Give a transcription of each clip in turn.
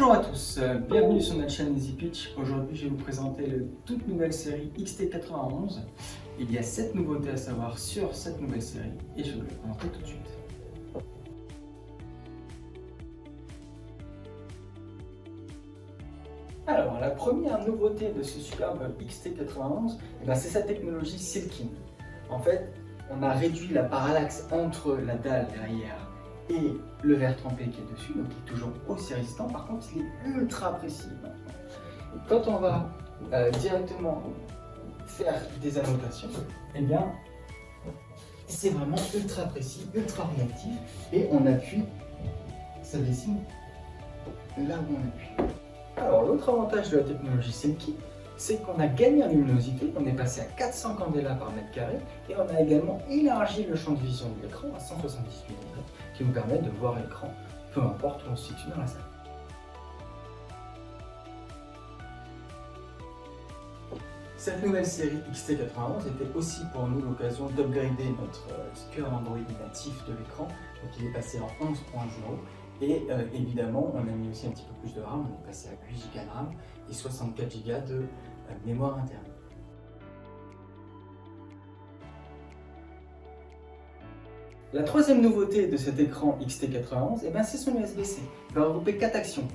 Bonjour à tous, bienvenue sur notre chaîne Easy Pitch. Aujourd'hui, je vais vous présenter la toute nouvelle série XT91. Il y a 7 nouveautés à savoir sur cette nouvelle série et je vais vous les présenter tout de suite. Alors, la première nouveauté de ce superbe XT91, c'est sa technologie Silking. En fait, on a réduit la parallaxe entre la dalle derrière et le verre trempé qui est dessus, donc il est toujours aussi résistant. Par contre, il est ultra précis maintenant. Et quand on va directement faire des annotations, c'est vraiment ultra précis, ultra réactif, et on appuie, ça dessine là où on appuie. Alors, l'autre avantage de la technologie Silky, c'est qu'on a gagné en luminosité, on est passé à 400 candela par mètre carré, et on a également élargi le champ de vision de l'écran à 178 mm, qui nous permet de voir l'écran, peu importe où on se situe dans la salle. Cette nouvelle série XT91 était aussi pour nous l'occasion d'upgrader notre cœur Android natif de l'écran, donc il est passé en 11.0. Et évidemment, on a mis aussi un petit peu plus de RAM, on est passé à 8 Go de RAM et 64 Go de mémoire interne. La troisième nouveauté de cet écran XT91, c'est son USB-C. Il va regrouper 4 actions: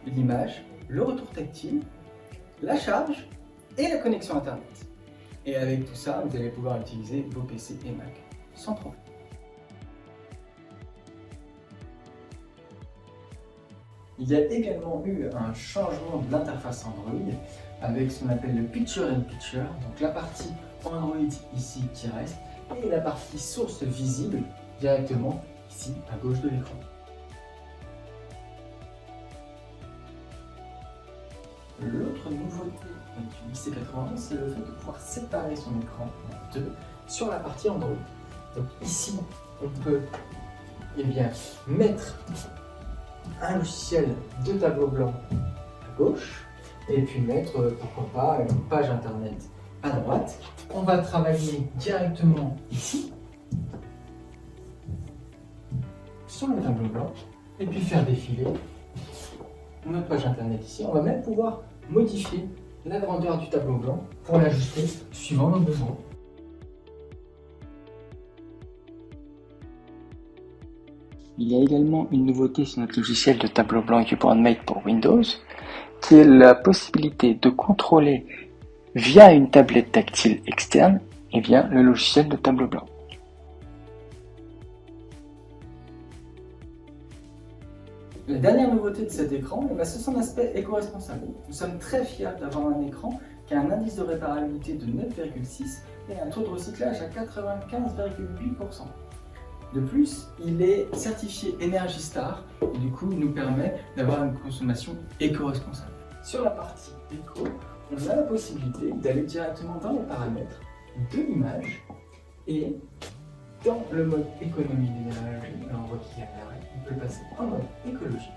l'image, le retour tactile, la charge et la connexion Internet. Et avec tout ça, vous allez pouvoir utiliser vos PC et Mac sans problème. Il y a également eu un changement de l'interface Android avec ce qu'on appelle le Picture-in-Picture, donc la partie Android ici qui reste et la partie source visible directement ici à gauche de l'écran. L'autre nouveauté du XT91, c'est le fait de pouvoir séparer son écran en deux sur la partie Android. Donc ici, on peut mettre un logiciel de tableau blanc à gauche et puis mettre, pourquoi pas, une page internet à droite. On va travailler directement ici sur le tableau blanc et puis faire défiler notre page internet ici. On va même pouvoir modifier la grandeur du tableau blanc pour l'ajuster suivant nos besoins. Il y a également une nouveauté sur notre logiciel de tableau blanc Keyboard Mate pour Windows, qui est la possibilité de contrôler via une tablette tactile externe le logiciel de tableau blanc. La dernière nouveauté de cet écran, c'est son aspect éco-responsable. Nous sommes très fiers d'avoir un écran qui a un indice de réparabilité de 9,6 et un taux de recyclage à 95,8%. De plus, il est certifié Energy Star et du coup nous permet d'avoir une consommation éco-responsable. Sur la partie éco, on a la possibilité d'aller directement dans les paramètres de l'image et dans le mode économie d'énergie, on voit qu'il y a l'arrêt, on peut le passer en mode écologique.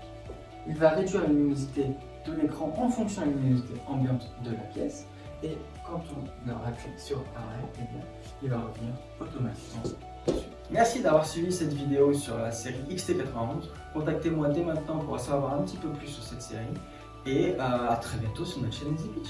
Il va réduire la luminosité de l'écran en fonction de la luminosité ambiante de la pièce et quand on appuie sur arrêt, il va revenir automatiquement dessus. Merci d'avoir suivi cette vidéo sur la série XT91. Contactez-moi dès maintenant pour en savoir un petit peu plus sur cette série et à très bientôt sur notre chaîne Easy Pitch.